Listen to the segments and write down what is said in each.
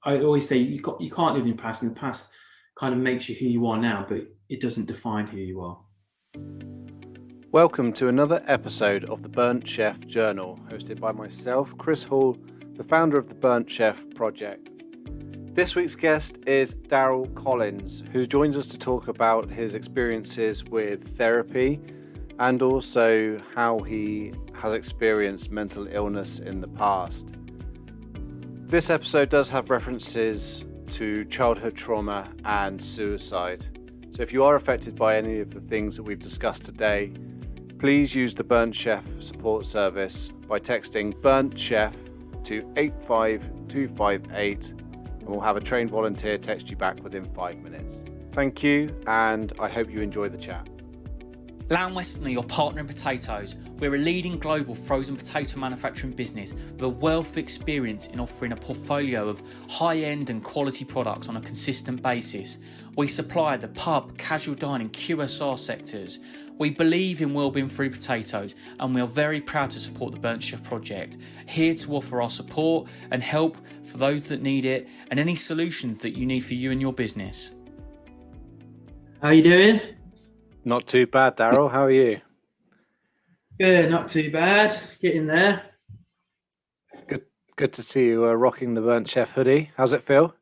I always say you can't live in your past, and the past kind of makes you who you are now, but it doesn't define who you are. Welcome to another episode of the Burnt Chef Journal, hosted by myself, Kris Hall, the founder of the Burnt Chef project. This week's guest is Darryl Collins, who joins us to talk about his experiences with therapy and also how he has experienced mental illness in the past. This episode does have references to childhood trauma and suicide. So if you are affected by any of the things that we've discussed today, please use the Burnt Chef support service by texting Burnt Chef to 85258, and we'll have a trained volunteer text you back within 5 minutes. Thank you, and I hope you enjoy the chat. Lamb Weston are your partner in potatoes. We're a leading global frozen potato manufacturing business with a wealth of experience in offering a portfolio of high-end and quality products on a consistent basis. We supply the pub, casual dining, QSR sectors. We believe in wellbeing through potatoes, and we are very proud to support the Burnt Chef project, here to offer our support and help for those that need it and any solutions that you need for you and your business. How are you doing? Not too bad, Darryl. How are you? Good, not too bad. Getting there. Good to see you rocking the Burnt Chef hoodie. How's it feel?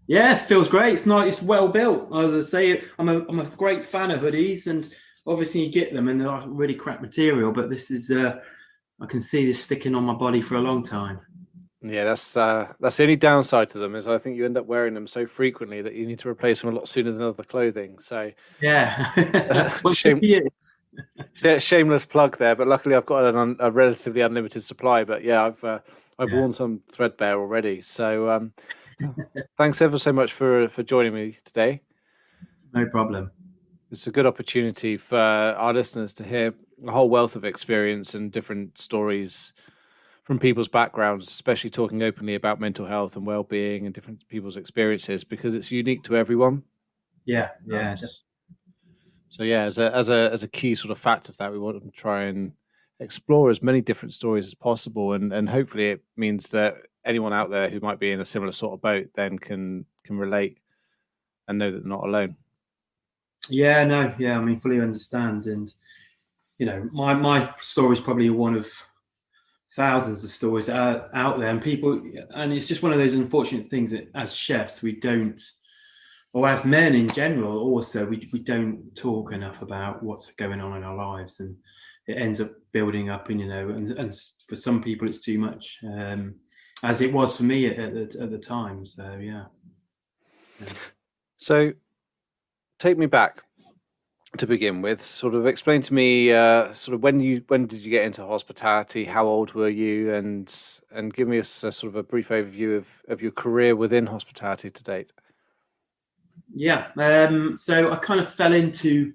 Yeah, it feels great. It's nice. It's well built. As I say, I'm a great fan of hoodies, and obviously you get them and they're like really crap material. But this is, I can see this sticking on my body for a long time. Yeah, that's the only downside to them is I think you end up wearing them so frequently that you need to replace them a lot sooner than other clothing. So yeah, shameless plug there. But luckily I've got a relatively unlimited supply. But yeah, I've worn some threadbare already. So thanks ever so much for joining me today. No problem. It's a good opportunity for our listeners to hear a whole wealth of experience and different stories from people's backgrounds, especially talking openly about mental health and well-being and different people's experiences, because it's unique to everyone. Yeah. So yeah, as a key sort of fact of that, we want to try and explore as many different stories as possible, and hopefully it means that anyone out there who might be in a similar sort of boat then can relate and know that they're not alone. Yeah, no, yeah, I mean, fully understand, and my story is probably one of thousands of stories out there, and people, and it's just one of those unfortunate things that as chefs we don't, or as men in general also, we don't talk enough about what's going on in our lives, and it ends up building up, and and for some people it's too much, as it was for me at the time. So yeah. So take me back to begin with. Sort of explain to me sort of when did you get into hospitality, how old were you, and give me a sort of a brief overview of your career within hospitality to date. Yeah, so I kind of fell into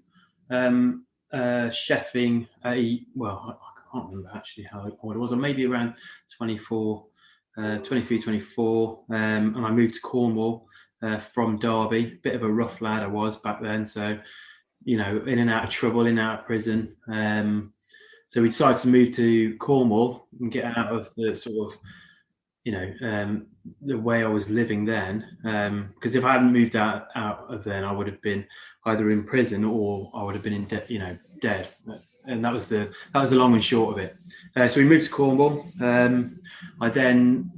chefing I can't remember actually how old it was, or maybe around 23, 24, and I moved to Cornwall from Derby. Bit of a rough lad I was back then, so in and out of trouble, in and out of prison. So we decided to move to Cornwall and get out of the sort of, the way I was living then. Because if I hadn't moved out of then, I would have been either in prison or I would have been dead. And that was the long and short of it. So we moved to Cornwall. I then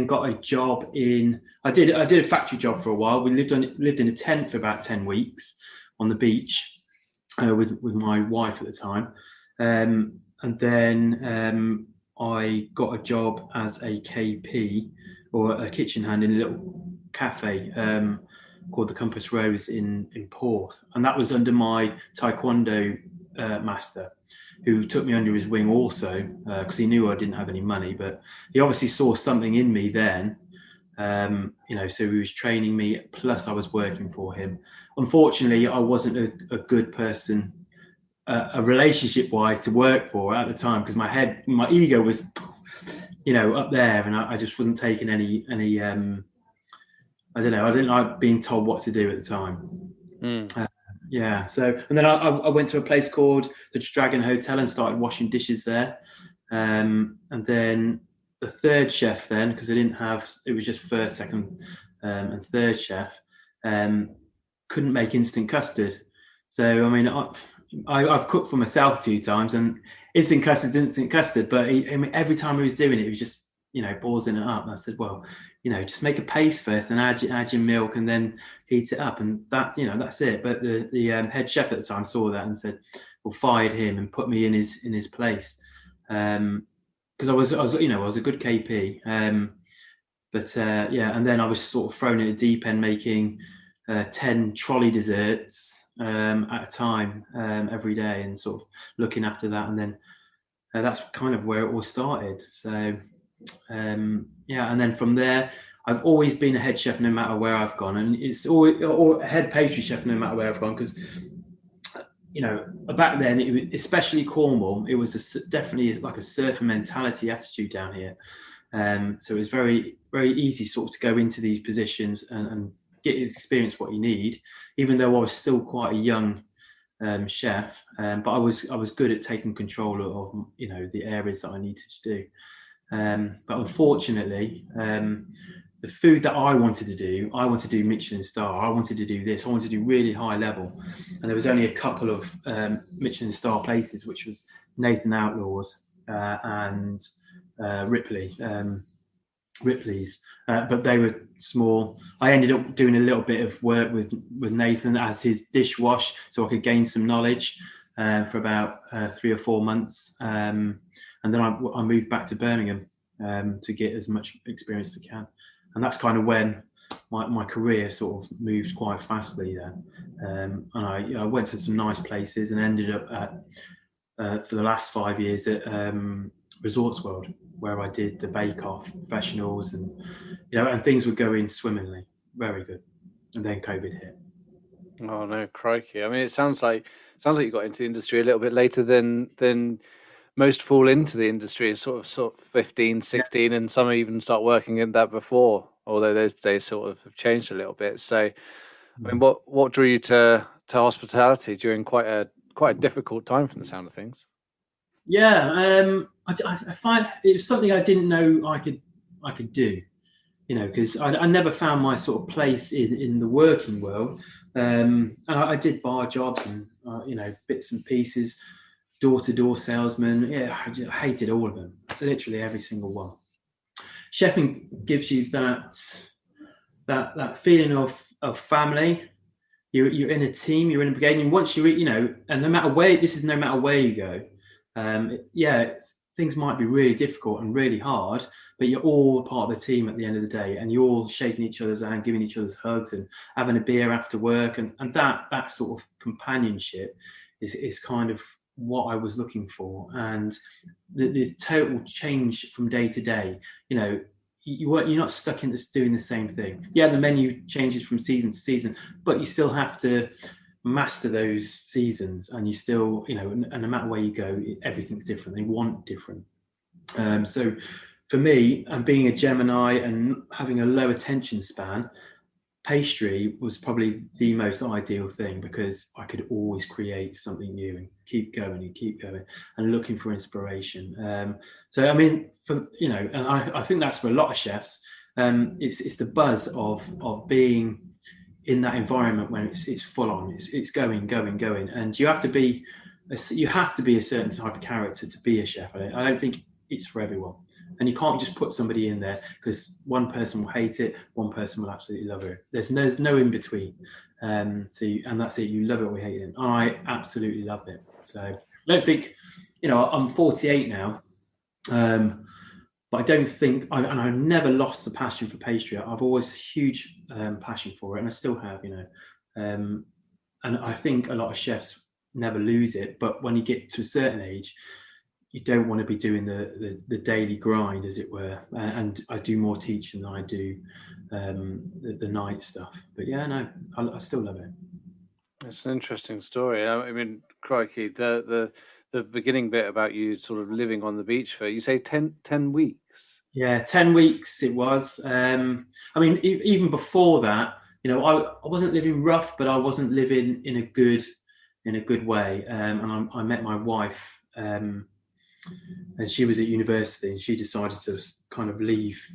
got a job I did a factory job for a while. We lived in a tent for about 10 weeks on the beach with my wife at the time, and then I got a job as a KP, or a kitchen hand, in a little cafe called the Compass Rose in Porth, and that was under my Taekwondo master, who took me under his wing also, because he knew I didn't have any money, but he obviously saw something in me then. So he was training me, plus I was working for him. Unfortunately, I wasn't a good person, relationship wise, to work for at the time, because my ego was, up there, and I just wasn't taking any. I don't know. I didn't like being told what to do at the time. Yeah. So, and then I went to a place called the Dragon Hotel and started washing dishes there. And then the third chef then, because I didn't have, it was just first, second, and third chef, couldn't make instant custard. So I mean, I've cooked for myself a few times, and instant custard, but I mean, every time he was doing it, he was just, you know, boiling it up. And I said, well, you know, just make a paste first and add your milk and then heat it up, and that's, you know, that's it. But the head chef at the time saw that and said, well, fired him and put me in his place, because I was you know, I was a good KP, but yeah, and then I was sort of thrown at a deep end, making 10 trolley desserts at a time every day, and sort of looking after that. And then that's kind of where it all started. So yeah, and then from there, I've always been a head chef no matter where I've gone, and it's always, or a head pastry chef no matter where I've gone, because, you know, back then, it was, especially Cornwall, it was definitely like a surfer mentality attitude down here. So it was very, very easy sort of to go into these positions and get experience what you need, even though I was still quite a young chef, but I was good at taking control of, you know, the areas that I needed to do. But unfortunately, the food that I wanted to do Michelin star. I wanted to do this. I wanted to do really high level, and there was only a couple of Michelin star places, which was Nathan Outlaw's and Ripley's, but they were small. I ended up doing a little bit of work with Nathan as his dishwash, so I could gain some knowledge for about 3 or 4 months, and then I moved back to Birmingham to get as much experience as I can, and that's kind of when my career sort of moved quite fastly then. And I went to some nice places and ended up at for the last 5 years at Resorts World, where I did the Bake Off professionals, and, you know, and things were going swimmingly, very good. And then COVID hit. Oh no, crikey! I mean, it sounds like you got into the industry a little bit later than most fall into the industry, sort of 15, 16, and some even start working in that before. Although they sort of have changed a little bit. So, I mean, what drew you to hospitality during quite a difficult time, from the sound of things? Yeah, I find it was something I didn't know I could do, you know, because I never found my sort of place in the working world. And I did bar jobs and you know, bits and pieces, door-to-door salesman. Yeah, I hated all of them, literally every single one. Chefing gives you that feeling of family. You're in a team, you're in a brigade, and once you know, and no matter where you go. Yeah, things might be really difficult and really hard, but you're all part of the team at the end of the day, and you're all shaking each other's hand, giving each other's hugs, and having a beer after work, and that sort of companionship is kind of what I was looking for. And the total change from day to day, you know, you're not stuck in this doing the same thing. Yeah, the menu changes from season to season, but you still have to master those seasons, and you still, you know, and no matter where you go, everything's different. They want different. So for me, and being a Gemini and having a low attention span, pastry was probably the most ideal thing, because I could always create something new and keep going and looking for inspiration. So I mean, for, you know, and I think that's for a lot of chefs. It's the buzz of being in that environment when it's full on, it's going, and you have to be a certain type of character to be a chef. I don't think it's for everyone, and you can't just put somebody in there, because one person will hate it, one person will absolutely love it. There's no in between. And that's it. You love it or you hate it. I absolutely love it. So I don't think, you know, I'm 48 now. But I don't think, and I've never lost the passion for pastry. I've always a huge passion for it, and I still have, you know. And I think a lot of chefs never lose it, but when you get to a certain age, you don't want to be doing the daily grind, as it were. And I do more teaching than I do the night stuff. But yeah, no, I still love it. It's an interesting story. I mean, crikey, the beginning bit about you sort of living on the beach for, you say 10 weeks? Yeah, 10 weeks it was. I mean, even before that, you know, I wasn't living rough, but I wasn't living in a good way. And I met my wife and she was at university, and she decided to kind of leave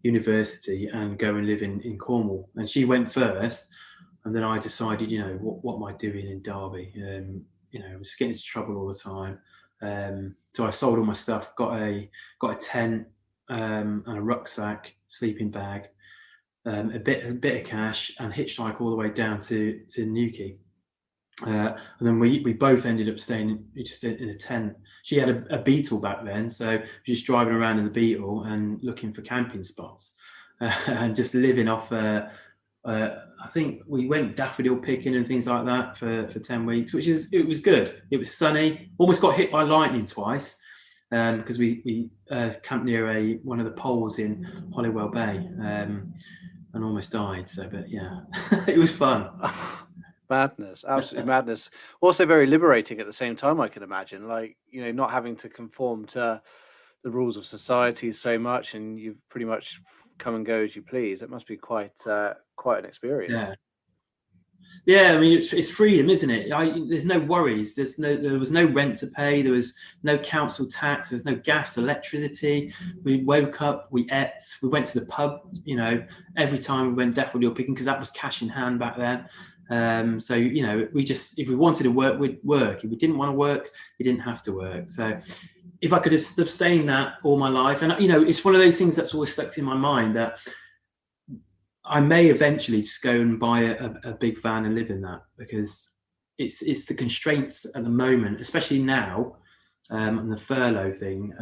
university and go and live in Cornwall. And she went first, and then I decided, what am I doing in Derby? I was getting into trouble all the time. So I sold all my stuff, got a tent and a rucksack, sleeping bag, a bit of cash, and hitchhike all the way down to Newquay. And then we both ended up staying just in a tent. She had a Beetle back then, so just driving around in the Beetle and looking for camping spots, and just living off. I think we went daffodil picking and things like that for 10 weeks, it was good. It was sunny. Almost got hit by lightning twice, because we camped near one of the poles in Holywell Bay, and almost died. So, but yeah, it was fun. Madness, absolutely madness. Also very liberating at the same time, I can imagine. Like, not having to conform to the rules of society so much, and you pretty much come and go as you please. It must be quite an experience. Yeah. I mean, it's freedom, isn't it? There's no worries. There was no rent to pay. There was no council tax. There was no gas, electricity. We woke up, we ate, we went to the pub. Every time we went daffodil picking, because that was cash in hand back then. So we just, if we wanted to work, we'd work. If we didn't want to work, we didn't have to work. So if I could have sustained that all my life, and it's one of those things that's always stuck in my mind, that I may eventually just go and buy a big van and live in that, because it's the constraints at the moment, especially now, and the furlough thing.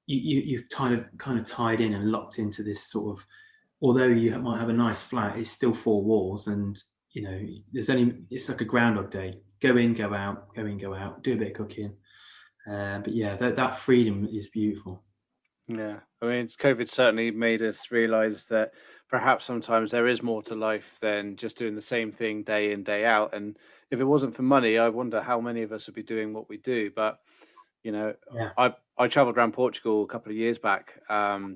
You're kind of tied in and locked into this sort of, although you might have a nice flat, it's still four walls, and it's like a Groundhog Day. Go in, go out, go in, go out, do a bit of cooking. But yeah, that freedom is beautiful. Yeah, I mean, COVID certainly made us realise that perhaps sometimes there is more to life than just doing the same thing day in, day out. And if it wasn't for money, I wonder how many of us would be doing what we do. But Yeah. I travelled around Portugal a couple of years back,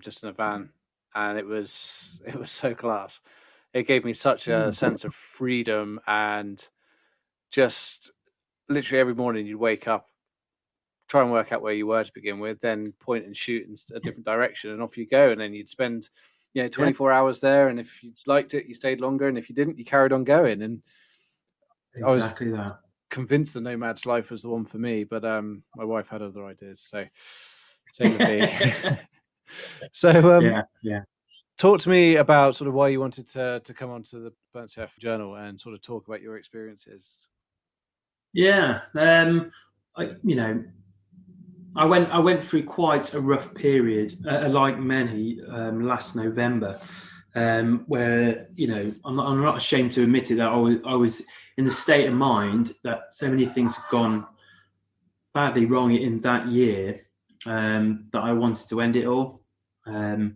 just in a van, and it was so class. It gave me such a sense of freedom, and just literally every morning you'd wake up, try and work out where you were to begin with, then point and shoot in a different direction, and off you go. And then you'd spend 24 hours there, and if you liked it, you stayed longer, and if you didn't, you carried on going. And exactly that. Convinced the nomad's life was the one for me, but my wife had other ideas, so same with me. So yeah. Talk to me about sort of why you wanted to come onto the BURNTCHEF journal and sort of talk about your experiences. Yeah, I went through quite a rough period, like many, last November, where I'm not ashamed to admit it, that I was in the state of mind that so many things had gone badly wrong in that year, that I wanted to end it all. And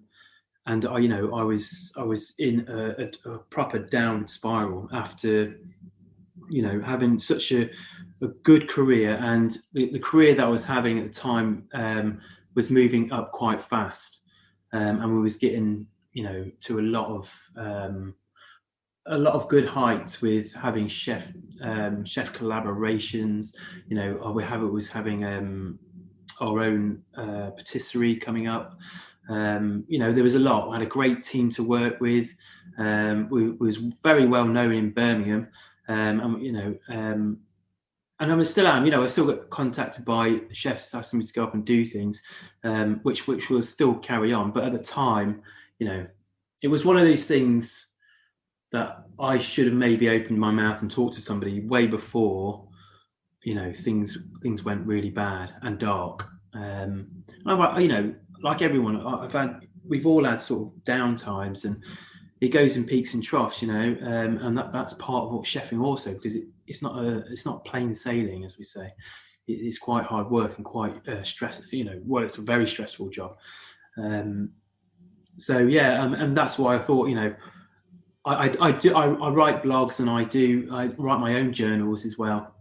I was in a proper down spiral after having such a good career, and the career that I was having at the time was moving up quite fast, and we was getting to a lot of good heights with having chef collaborations. was having our own patisserie coming up. There was a lot. I had a great team to work with. We was very well known in Birmingham, and I still am. I still got contacted by chefs asking me to go up and do things, which will still carry on. But at the time, it was one of those things that I should have maybe opened my mouth and talked to somebody way before, things went really bad and dark. Like everyone, we've all had sort of down times, and it goes in peaks and troughs, and that's part of what chefing also, because it's not plain sailing, as we say. It's quite hard work and quite stress. It's a very stressful job. And that's why I thought, I write blogs, and I write my own journals as well,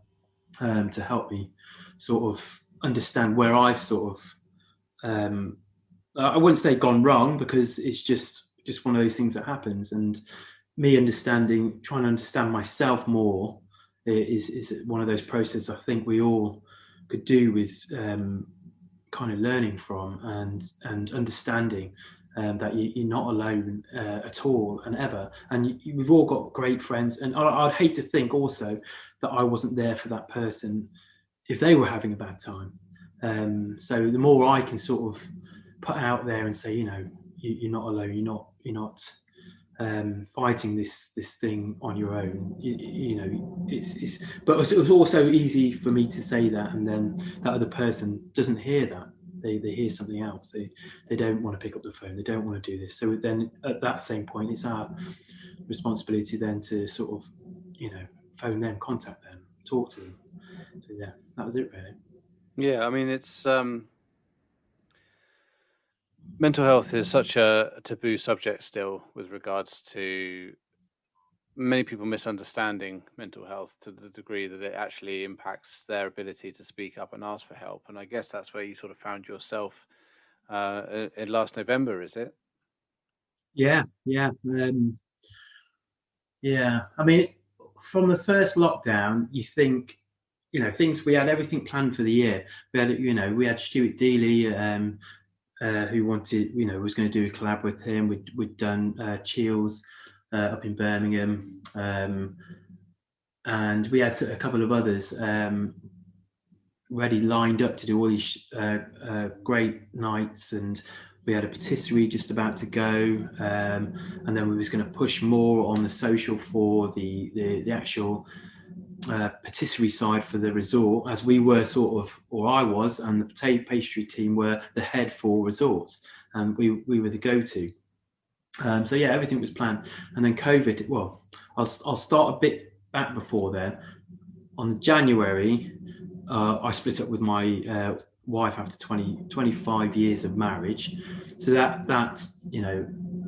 to help me sort of understand where I've sort of I wouldn't say gone wrong, because it's just one of those things that happens, and me trying to understand myself more is one of those processes I think we all could do with kind of learning from and understanding that you're not alone at all and ever. And we've all got great friends. And I'd hate to think also that I wasn't there for that person if they were having a bad time. So the more I can sort of put out there and say, you're not alone, you're not fighting this thing on your own. But it was also easy for me to say that, and then that other person doesn't hear that. They hear something else. They don't want to pick up the phone. They don't want to do this. So then at that same point, it's our responsibility then to sort of, phone them, contact them, talk to them. So yeah, that was it really. Yeah, I mean, it's mental health is such a taboo subject still, with regards to many people misunderstanding mental health to the degree that it actually impacts their ability to speak up and ask for help. And I guess that's where you sort of found yourself in last November, is it? Yeah. I mean, from the first lockdown, you think, we had everything planned for the year. We had Stuart Dealey, who wanted, was going to do a collab with him. We'd done Chills up in Birmingham, and we had a couple of others ready, lined up to do all these great nights, and we had a patisserie just about to go, and then we was going to push more on the social for the actual patisserie side for the resort, as we were sort of, or I was, and the potato pastry team were the head for resorts, and we were the go-to. So yeah, everything was planned, and then COVID. Well, I'll start a bit back before then. On January, I split up with my wife after 25 years of marriage. So that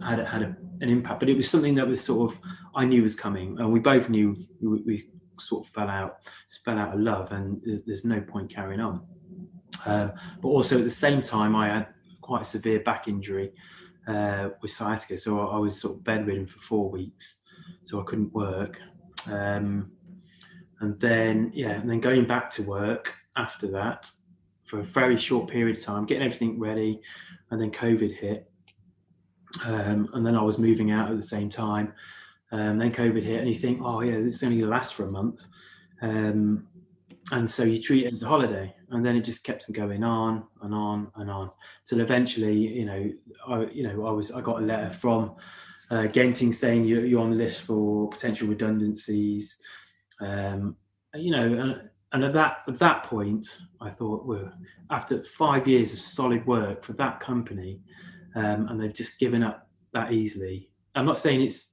had an impact, but it was something that was sort of, I knew was coming, and we both knew we sort of fell out of love, and there's no point carrying on. But also at the same time, I had quite a severe back injury with sciatica, so I was sort of bedridden for 4 weeks, so I couldn't work. And then going back to work after that for a very short period of time, getting everything ready, and then COVID hit, and then I was moving out at the same time. Then COVID hit, and you think, oh yeah, it's only going to last for a month, and so you treat it as a holiday, and then it just kept on going on and on and on, till eventually, I got a letter from Genting saying you're on the list for potential redundancies, and at that point, I thought, well, after 5 years of solid work for that company, and they've just given up that easily. I'm not saying it's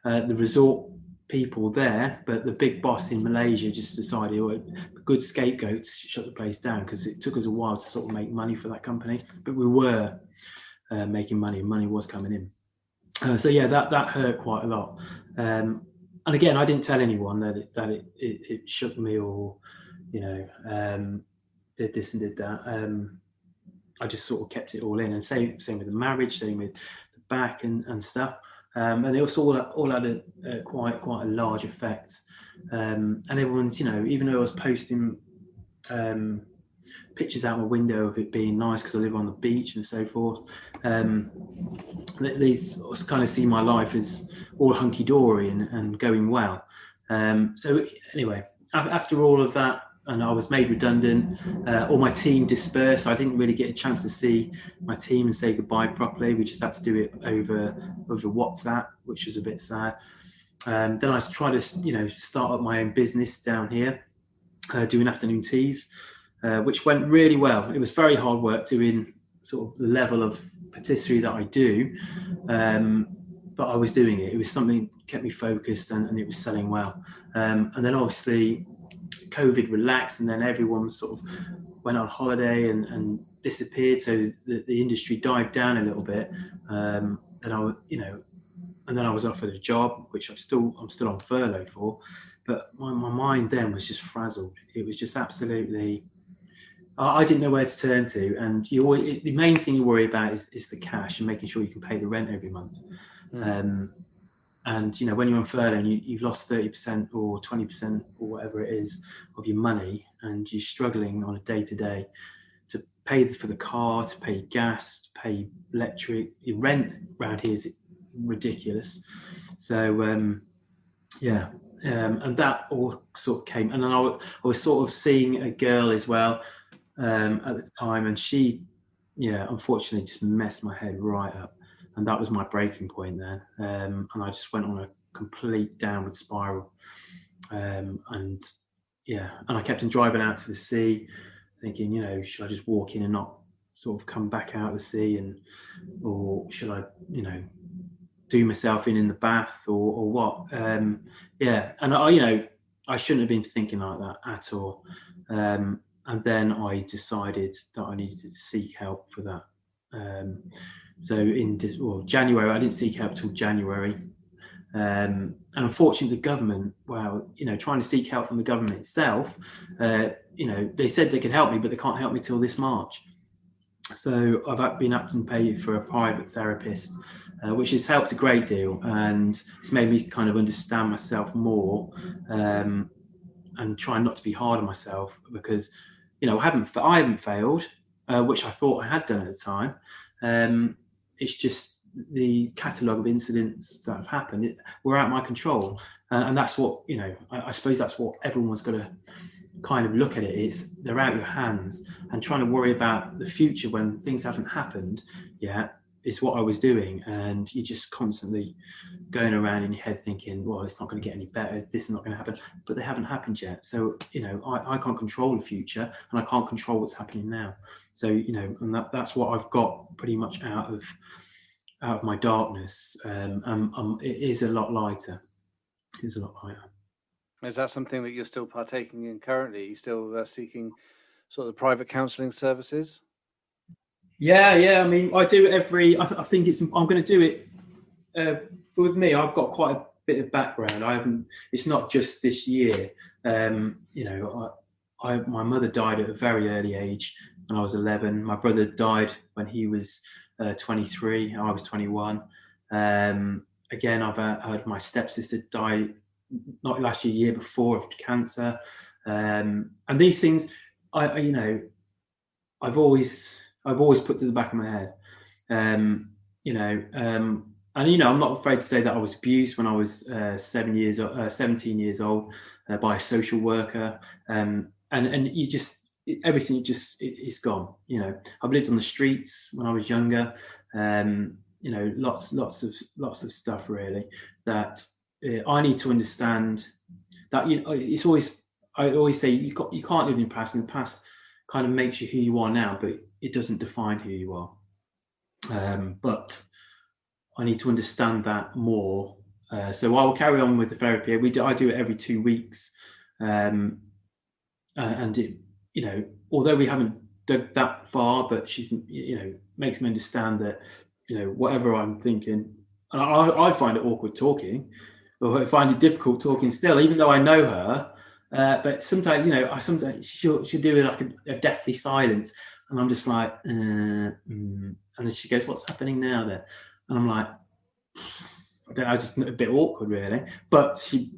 the resort people there, but the big boss in Malaysia just decided, a good scapegoat to shut the place down, because it took us a while to sort of make money for that company, but we were making money, and money was coming in. So yeah, that hurt quite a lot. And again, I didn't tell anyone that it shook me, or did this and did that. I just sort of kept it all in, and same with the marriage, same with the back and stuff. And it was all had a quite a large effect. And everyone's, even though I was posting pictures out my window of it being nice because I live on the beach and so forth, they kind of see my life as all hunky-dory and going well. So anyway, after all of that, and I was made redundant, all my team dispersed. I didn't really get a chance to see my team and say goodbye properly. We just had to do it over WhatsApp, which was a bit sad. Then I tried to start up my own business down here, doing afternoon teas, which went really well. It was very hard work doing sort of the level of patisserie that I do, but I was doing it. It was something that kept me focused, and it was selling well. And then obviously COVID relaxed, and then everyone sort of went on holiday and disappeared, so the industry died down a little bit. And then I was offered a job, which I'm still on furlough for, but my mind then was just frazzled. It was just absolutely, I didn't know where to turn to, and the main thing you worry about is the cash and making sure you can pay the rent every month. And when you're on furlough and you've lost 30% or 20% or whatever it is of your money, and you're struggling on a day-to-day to pay for the car, to pay gas, to pay electric, your rent around here is ridiculous. So and that all sort of came, and then I was sort of seeing a girl as well at the time, and she unfortunately just messed my head right up. And that was my breaking point then. And I just went on a complete downward spiral. And I kept on driving out to the sea, thinking, should I just walk in and not sort of come back out of the sea, or should I, do myself in the bath or what? And I shouldn't have been thinking like that at all. And then I decided that I needed to seek help for that. So in January, I didn't seek help till January. And unfortunately, the government, trying to seek help from the government itself, they said they could help me, but they can't help me till this March. So I've been up and paid for a private therapist, which has helped a great deal, and it's made me kind of understand myself more, and try not to be hard on myself, because I haven't failed, which I thought I had done at the time. It's just the catalogue of incidents that have happened were out of my control, and that's what I suppose that's what everyone's got to kind of look at it. Is they're out of your hands, and trying to worry about the future when things haven't happened yet is what I was doing. And you're just constantly going around in your head thinking, well, it's not going to get any better, this is not going to happen, but they haven't happened yet. So I can't control the future, and I can't control what's happening now. So and that's what I've got pretty much out of my darkness. It is a lot lighter. Is that something that you're still partaking in currently? Are you still seeking sort of private counselling services? Yeah. I mean, I do it I think I'm going to do it. With me, I've got quite a bit of background. It's not just this year. My mother died at a very early age when I was 11. My brother died when he was 23. I was 21. Again, I've heard my stepsister die not last year, year before, of cancer. And these things, I've always put to the back of my head. And I'm not afraid to say that I was abused when I was 17 years old by a social worker. And you just, everything just is gone. I've lived on the streets when I was younger. Lots of stuff really that I need to understand. That I always say you can't live in the past, and the past kind of makes you who you are now, but it doesn't define who you are. But I need to understand that more. So I will carry on with the therapy. I do it every 2 weeks, and it, although we haven't dug that far, but she's, makes me understand that, whatever I'm thinking, and I find it awkward talking, or I find it difficult talking still, even though I know her. But sometimes, sometimes she'll do like a deathly silence, and I'm just like, and then she goes, "What's happening now then?" And I'm like, I don't know, just a bit awkward really. But she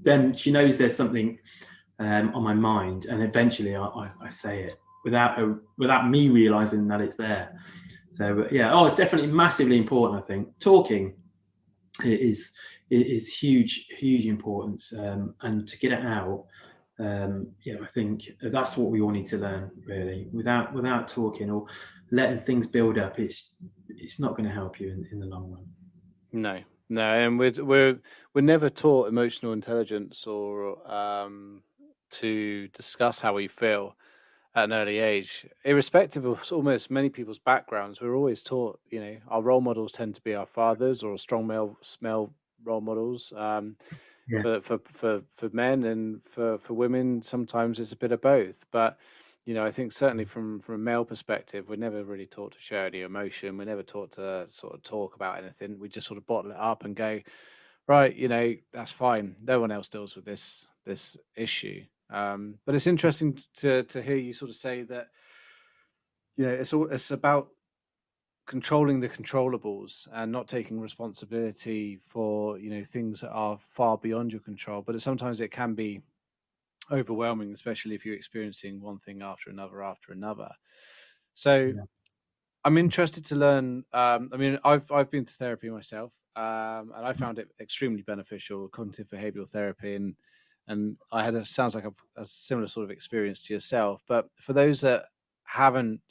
knows there's something on my mind, and eventually I say it without me realizing that it's there. So it's definitely massively important. I think talking is huge importance, and to get it out. I think that's what we all need to learn really. Without talking or letting things build up, it's not going to help you in the long run. No, and we're never taught emotional intelligence or to discuss how we feel at an early age, irrespective of almost many people's backgrounds. We're always taught, our role models tend to be our fathers or strong male role models. For men, and for women sometimes it's a bit of both. But I think certainly from a male perspective, we're never really taught to share any emotion. We're never taught to sort of talk about anything. We just sort of bottle it up and go, right, that's fine, no one else deals with this issue. But it's interesting to hear you sort of say that it's about controlling the controllables and not taking responsibility for, things that are far beyond your control. But sometimes it can be overwhelming, especially if you're experiencing one thing after another. So Yeah. I'm interested to learn. I've been to therapy myself, and I found it extremely beneficial, cognitive behavioral therapy, and I had sounds like a similar sort of experience to yourself. But for those that haven't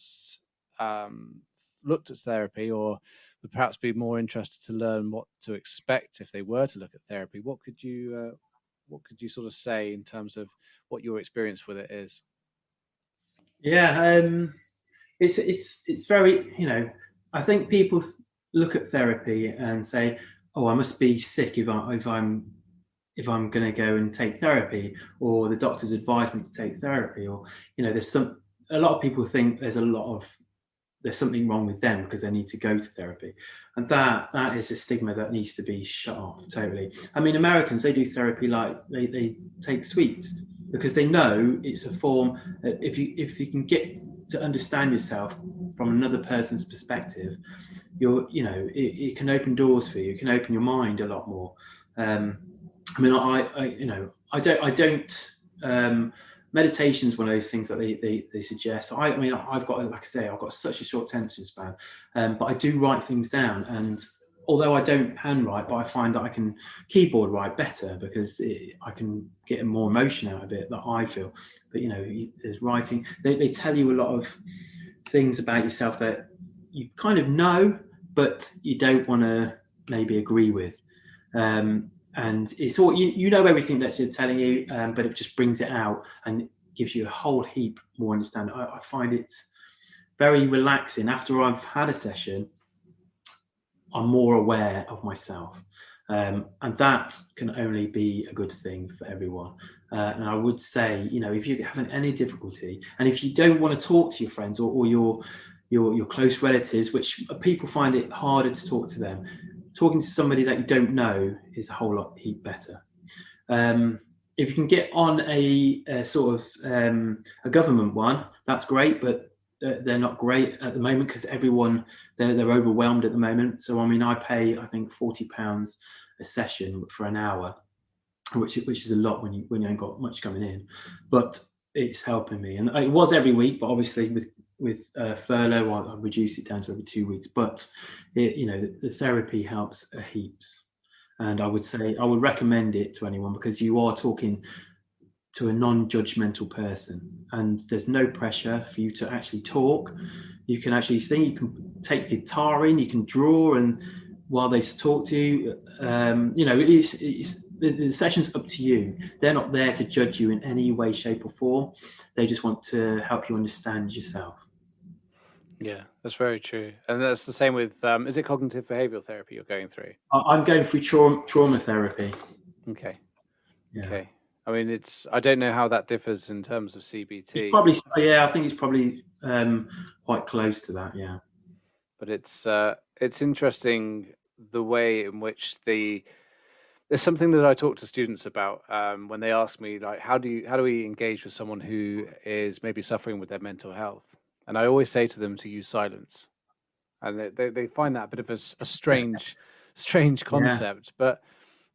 um, looked at therapy, or would perhaps be more interested to learn what to expect if they were to look at therapy, what could you sort of say in terms of what your experience with it is? Yeah, it's very, I think people look at therapy and say, oh, I must be sick if I'm going to go and take therapy, or the doctor's advised me to take therapy, or there's a lot of people think there's something wrong with them because they need to go to therapy, and that is a stigma that needs to be shut off totally. I mean, Americans, they do therapy like they take sweets, because they know it's a form that if you can get to understand yourself from another person's perspective, it can open doors for you. It can open your mind a lot more. I mean, I don't. Meditation is one of those things that they suggest. I mean, I've got, like I say, I've got such a short attention span, but I do write things down. And although I don't handwrite, but I find that I can keyboard write better, because I can get more emotion out of it that I feel. But there's writing. They tell you a lot of things about yourself that you kind of know, but you don't want to maybe agree with. And it's all you know everything that they're telling you, but it just brings it out and gives you a whole heap more understanding. I find it's very relaxing. After I've had a session, I'm more aware of myself, and that can only be a good thing for everyone. And I would say, if you're having any difficulty, and if you don't want to talk to your friends or your close relatives, which people find it harder to talk to them, talking to somebody that you don't know is a whole lot better. If you can get on a sort of a government one, that's great, but they're not great at the moment, because everyone they're overwhelmed at the moment. So I mean, I pay, I think, £40 a session for an hour, which is a lot when you ain't got much coming in, but it's helping me. And it was every week, but obviously with furlough, I reduced it down to every 2 weeks. But the therapy helps heaps, and I would say I would recommend it to anyone, because you are talking to a non-judgmental person, and there's no pressure for you to actually talk. You can actually sing, you can take guitar in, you can draw, and while they talk to you, it's the session's up to you. They're not there to judge you in any way, shape, or form. They just want to help you understand yourself. Yeah, that's very true. And that's the same with, is it cognitive behavioral therapy you're going through? I'm going through trauma therapy. Okay. Yeah. Okay. I mean, I don't know how that differs in terms of CBT. I think it's probably quite close to that. Yeah. But it's interesting the way in which there's something that I talk to students about when they ask me, like, how do we engage with someone who is maybe suffering with their mental health? And I always say to them to use silence, and they find that a bit of a strange concept. But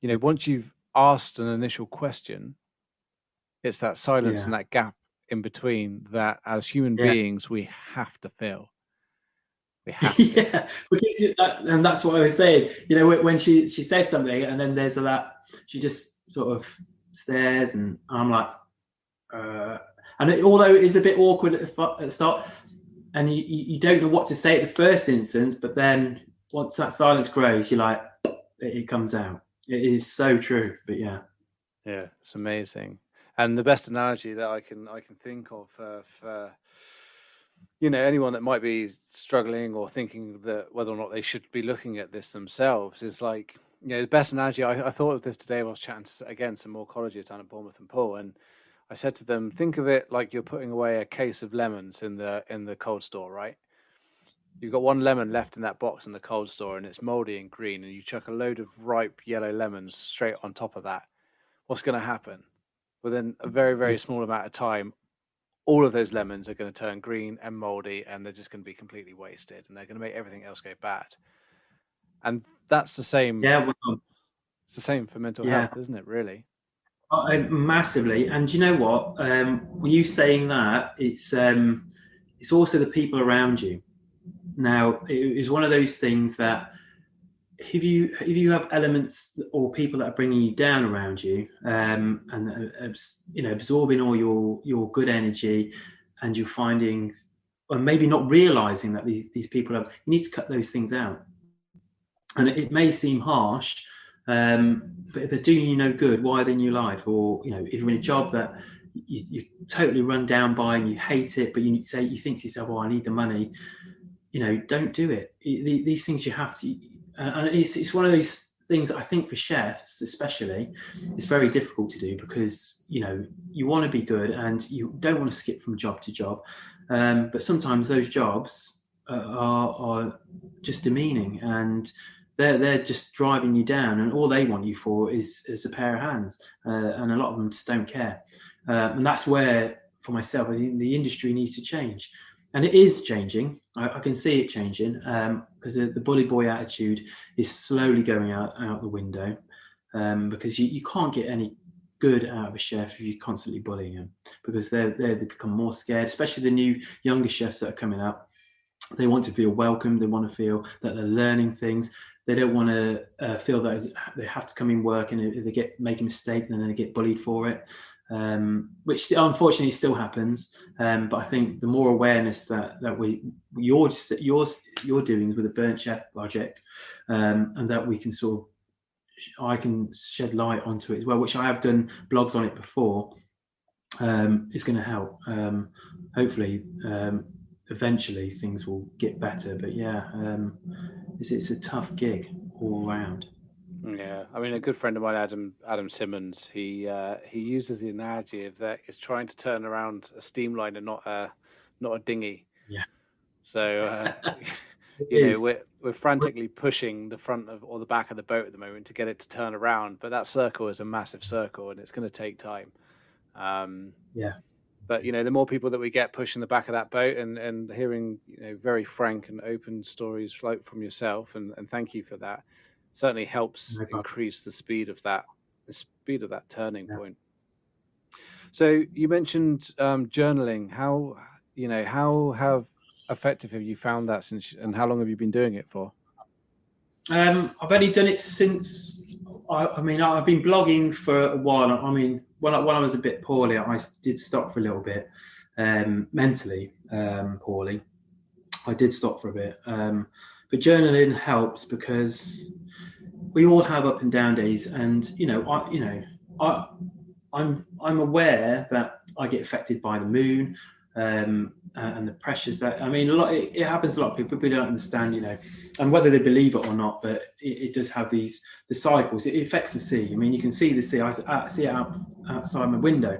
once you've asked an initial question, it's that silence and that gap in between that, as human beings, we have to fill. We have to. Yeah, and that's what I was saying. When she says something, and then there's that, she just sort of stares, and I'm like, although it is a bit awkward at the start, and you don't know what to say at the first instance, but then once that silence grows, you're like, it comes out. It is so true. But yeah, it's amazing. And the best analogy that I can think of for anyone that might be struggling or thinking that whether or not they should be looking at this themselves is like, the best analogy. I thought of this today. I was chatting to some more colleges down at Bournemouth and Poole, and I said to them, think of it like you're putting away a case of lemons in the cold store, right? You've got one lemon left in that box in the cold store, and it's moldy and green, and you chuck a load of ripe yellow lemons straight on top of that. What's going to happen? Within a very, very small amount of time, all of those lemons are going to turn green and moldy, and they're just going to be completely wasted, and they're going to make everything else go bad. And that's the same. Yeah, well, It's the same for mental yeah, health, isn't it? Really? massively. And you know what? With you saying that, it's also the people around you. Now, it is one of those things that if you have elements or people that are bringing you down around you, and absorbing all your good energy, and you're finding, or maybe not realizing that these people have, you need to cut those things out. And it may seem harsh, but if they're doing you no good, why are they in your life? Or if you're in a job that you totally run down by and you hate it, but you think to yourself, "Oh, I need the money." Don't do it. These things you have to, and it's one of those things that I think for chefs especially, it's very difficult to do, because you want to be good and you don't want to skip from job to job, but sometimes those jobs are just demeaning, and they're just driving you down, and all they want you for is a pair of hands, and a lot of them just don't care, and that's where, for myself, I think the industry needs to change. And it is changing. I can see it changing, because the bully boy attitude is slowly going out the window, because you can't get any good out of a chef if you're constantly bullying them, because they become more scared, especially the new younger chefs that are coming up. They want to feel welcome. They want to feel that they're learning things. They don't want to feel that they have to come in work, and if they make a mistake, then they get bullied for it. Which unfortunately still happens, but I think the more awareness that you're doing with the Burnt Chef project, and that we can I can shed light onto it as well, which I have done blogs on it before, is going to help. Hopefully, eventually things will get better. But yeah, it's a tough gig all around. Yeah, I mean, a good friend of mine, Adam Simmons, he uses the analogy of that it's trying to turn around a steam liner, not a dinghy. Yeah. So we're frantically pushing the front of or the back of the boat at the moment to get it to turn around, but that circle is a massive circle, and it's going to take time. Yeah. But the more people that we get pushing the back of that boat, and hearing very frank and open stories like from yourself, and thank you for that, certainly helps increase the speed of that turning point. So you mentioned journaling. How effective have you found that and how long have you been doing it for? I've only done it since. I've been blogging for a while. I mean, when I was a bit poorly, I did stop for a little bit, mentally poorly. I did stop for a bit, but journaling helps because we all have up and down days, and I'm aware that I get affected by the moon, and the pressures that it happens to a lot of people. People don't understand, and whether they believe it or not, but it does have the cycles. It affects the sea. I mean, you can see the sea. I see it outside my window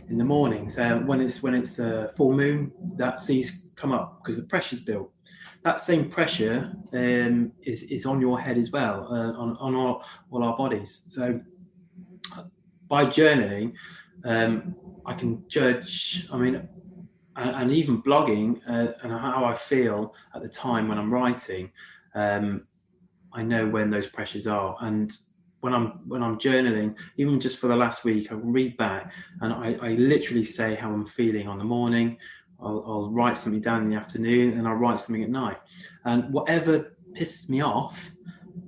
in the mornings. When it's a full moon, that sea's come up because the pressure's built. That same pressure is on your head as well, on all our bodies. So by journaling, I can judge. And even blogging and how I feel at the time when I'm writing, I know when those pressures are. And when I'm journaling, even just for the last week, I read back and I literally say how I'm feeling on the morning. I'll write something down in the afternoon, and I'll write something at night. And whatever pisses me off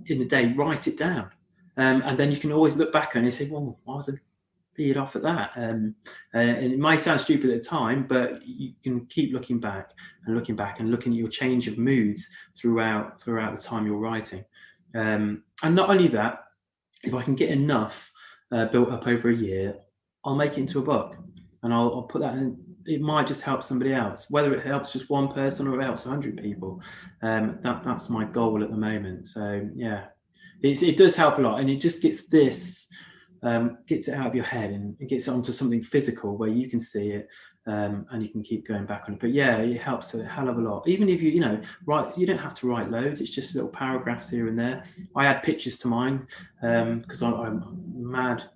in the day, write it down. And then you can always look back and say, well, why was I peed off at that? And it might sound stupid at the time, but you can keep looking back and looking at your change of moods throughout the time you're writing. And not only that, if I can get enough built up over a year, I'll make it into a book, and I'll put that in. It might just help somebody else, whether it helps just one person or it helps 100 people. That's my goal at the moment. So yeah, it does help a lot, and it just gets gets it out of your head, and it gets it onto something physical where you can see it, and you can keep going back on it. But yeah, it helps a hell of a lot. Even if you write, you don't have to write loads. It's just little paragraphs here and there. I add pictures to mine because I'm mad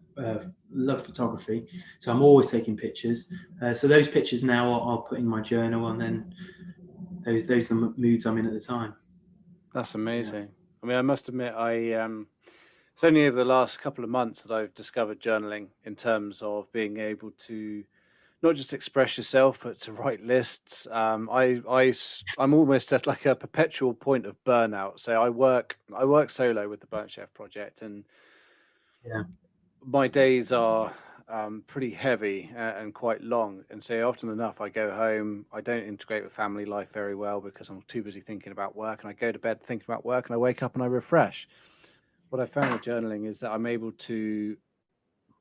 love photography, so I'm always taking pictures. So those pictures now I'll put in my journal, and then those are the moods I'm in at the time. That's amazing. Yeah. I mean, I must admit, it's only over the last couple of months that I've discovered journaling in terms of being able to not just express yourself, but to write lists. I'm almost at like a perpetual point of burnout. So I work solo with the BURNTCHEF project, and my days are pretty heavy and quite long. And so often enough, I go home, I don't integrate with family life very well because I'm too busy thinking about work, and I go to bed thinking about work, and I wake up and I refresh. What I found with journaling is that I'm able to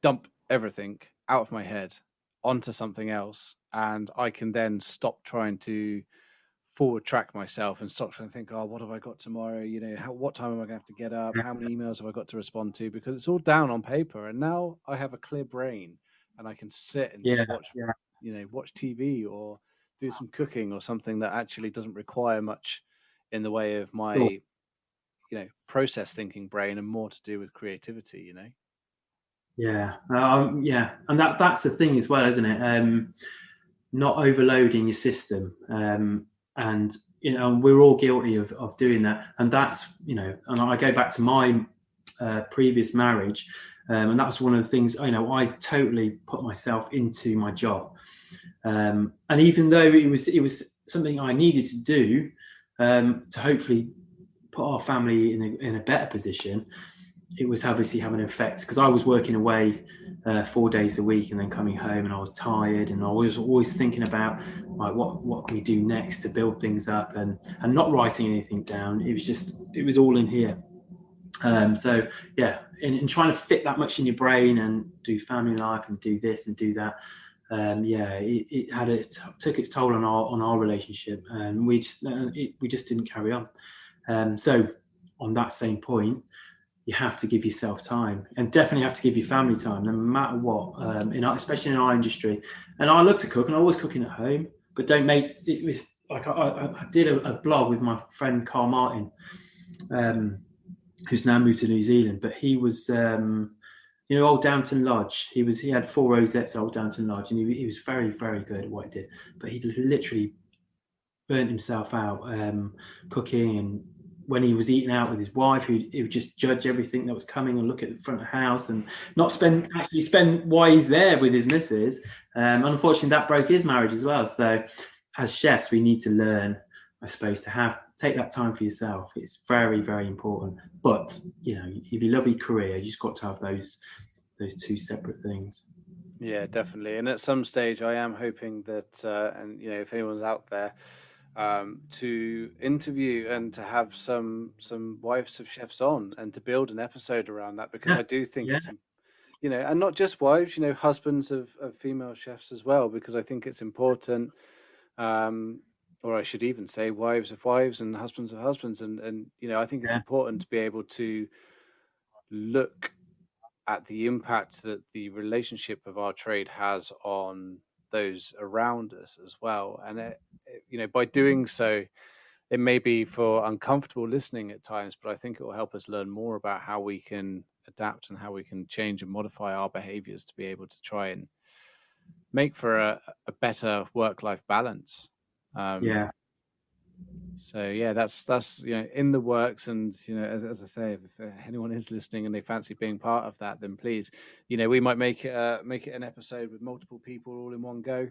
dump everything out of my head onto something else, and I can then stop trying to forward track myself and stop trying to think, oh, what have I got tomorrow? You know, what time am I going to have to get up? How many emails have I got to respond to? Because it's all down on paper, and now I have a clear brain, and I can sit and just watch TV or do some cooking or something that actually doesn't require much in the way of my process thinking brain, and more to do with creativity, and that's the thing as well, isn't it? Not overloading your system, and we're all guilty of doing that, and that's and I go back to my previous marriage, and that's one of the things. I totally put myself into my job, and even though it was something I needed to do to hopefully put our family in a better position, it was obviously having an effect, because I was working away 4 days a week and then coming home, and I was tired, and I was always thinking about like what can we do next to build things up, and not writing anything down. It was all in here. So yeah, in trying to fit that much in your brain and do family life and do this and do that, it took its toll on our relationship, and we just didn't carry on. So on that same point, you have to give yourself time, and definitely have to give your family time, no matter what. Especially in our industry. And I love to cook, and I was cooking at home, but don't make it was like I did a blog with my friend Carl Martin, who's now moved to New Zealand, but he was Old Downton Lodge. He had 4 rosettes at Old Downton Lodge, and he was very, very good at what he did, but he just literally burnt himself out cooking. And when he was eating out with his wife, he would just judge everything that was coming and look at the front of the house and not spend while he's there with his missus. Unfortunately, that broke his marriage as well. So as chefs, we need to learn, I suppose, to take that time for yourself. It's very, very important. But, if you love your career, you just got to have those two separate things. Yeah, definitely. And at some stage, I am hoping that, if anyone's out there, to interview and to have some wives of chefs on, and to build an episode around that, because I do think it's, and not just wives, husbands of female chefs as well, because I think it's important, or I should even say wives of wives and husbands of husbands. And I think it's important to be able to look at the impact that the relationship of our trade has on those around us as well. And by doing so, it may be for uncomfortable listening at times, but I think it will help us learn more about how we can adapt and how we can change and modify our behaviors to be able to try and make for a better work-life balance. So that's in the works, and as I say, if anyone is listening and they fancy being part of that, then please, we might make it an episode with multiple people all in one go.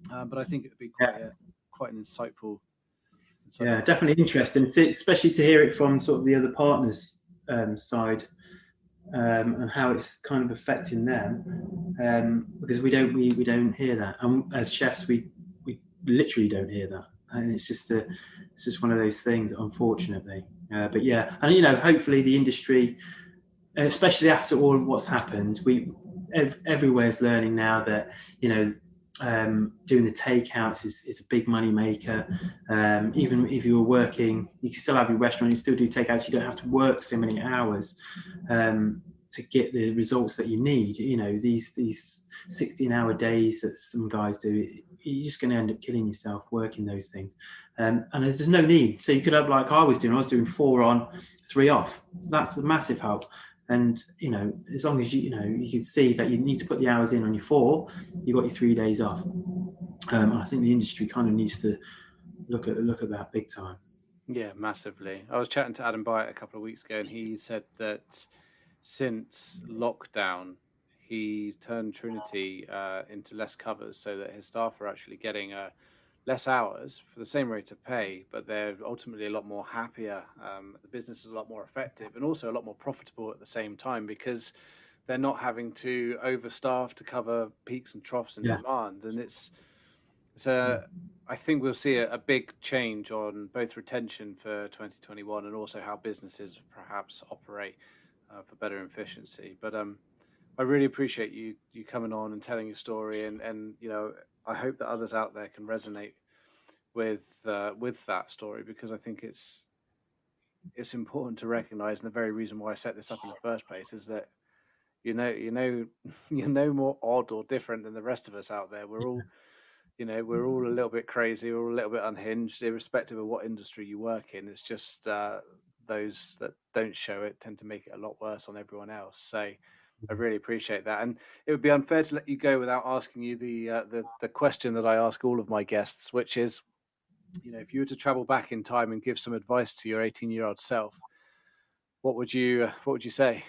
But I think it would be quite an insightful. Yeah, definitely interesting, especially to hear it from sort of the other partners' side, and how it's kind of affecting them, because we don't hear that, and as chefs we literally don't hear that, and it's just one of those things, unfortunately. But yeah, and hopefully the industry, especially after all what's happened, everywhere's learning now that doing the takeouts is a big money maker. Even if you were working, you can still have your restaurant, you still do takeouts. You don't have to work so many hours to get the results that you need. These 16-hour days that some guys do, you're just going to end up killing yourself working those things. And there's no need. So you could have, like I was doing 4 on, 3 off. That's a massive help. And, as long as you could see that you need to put the hours in on your 4, you got your 3 days off. I think the industry kind of needs to look at that big time. Yeah, massively. I was chatting to Adam Byatt a couple of weeks ago, and he said that since lockdown, he's turned Trinity into less covers so that his staff are actually getting less hours for the same rate of pay, but they're ultimately a lot more happier. The business is a lot more effective and also a lot more profitable at the same time, because they're not having to overstaff to cover peaks and troughs in demand. And I think we'll see a big change on both retention for 2021 and also how businesses perhaps operate for better efficiency. But I really appreciate you coming on and telling your story, and I hope that others out there can resonate with that story, because I think it's important to recognise, and the very reason why I set this up in the first place is that you're no more odd or different than the rest of us out there. We're all we're all a little bit crazy, we're all a little bit unhinged, irrespective of what industry you work in. It's just those that don't show it tend to make it a lot worse on everyone else. So I really appreciate that, and it would be unfair to let you go without asking you the question that I ask all of my guests, which is, if you were to travel back in time and give some advice to your 18-year-old self, what would you say?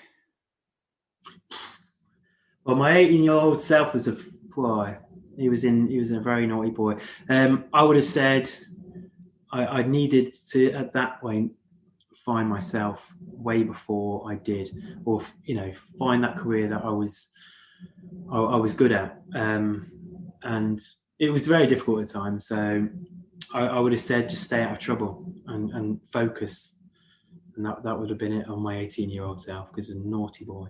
Well, my 18-year-old self was he was a very naughty boy. I would have said I needed to, at that point, find myself way before I did, or find that career that I was good at. And it was very difficult at the time. So I would have said just stay out of trouble and focus. And that would have been it on my 18-year-old self, because I was a naughty boy.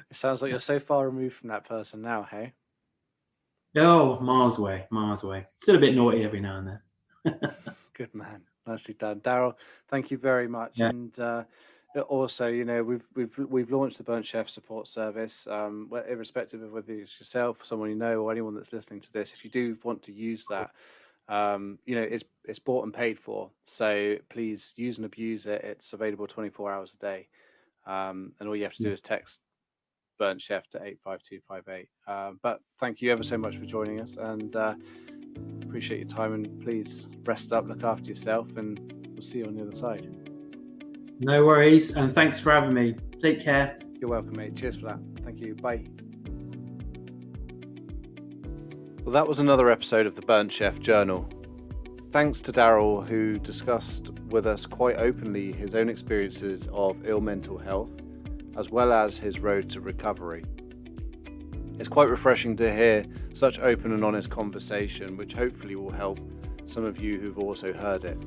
It sounds like you're so far removed from that person now, hey? Oh, miles away. Still a bit naughty every now and then. Good man. Nicely done. Darryl, thank you very much. Yeah. And also, we've launched the Burnt Chef support service, irrespective of whether it's yourself, someone you know, or anyone that's listening to this. If you do want to use that, it's bought and paid for. So please use and abuse it. It's available 24 hours a day. And all you have to do is text Burnt Chef to 85258. But thank you ever so much for joining us, and appreciate your time, and please rest up, look after yourself, and we'll see you on the other side. No worries, and thanks for having me. Take care. You're welcome, mate. Cheers for that. Thank you. Bye. Well, that was another episode of the Burnt Chef Journal. Thanks to Darryl, who discussed with us quite openly his own experiences of ill mental health, as well as his road to recovery. It's quite refreshing to hear such open and honest conversation, which hopefully will help some of you who've also heard it.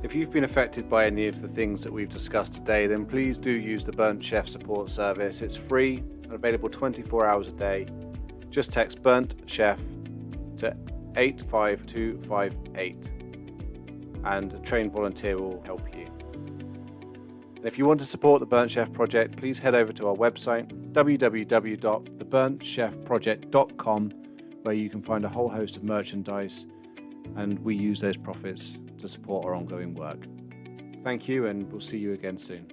If you've been affected by any of the things that we've discussed today, then please do use the Burnt Chef support service. It's free and available 24 hours a day. Just text Burnt Chef to 85258 and a trained volunteer will help you. And if you want to support the Burnt Chef project, please head over to our website, www.theburntchefproject.com, where you can find a whole host of merchandise, and we use those profits to support our ongoing work. Thank you, and we'll see you again soon.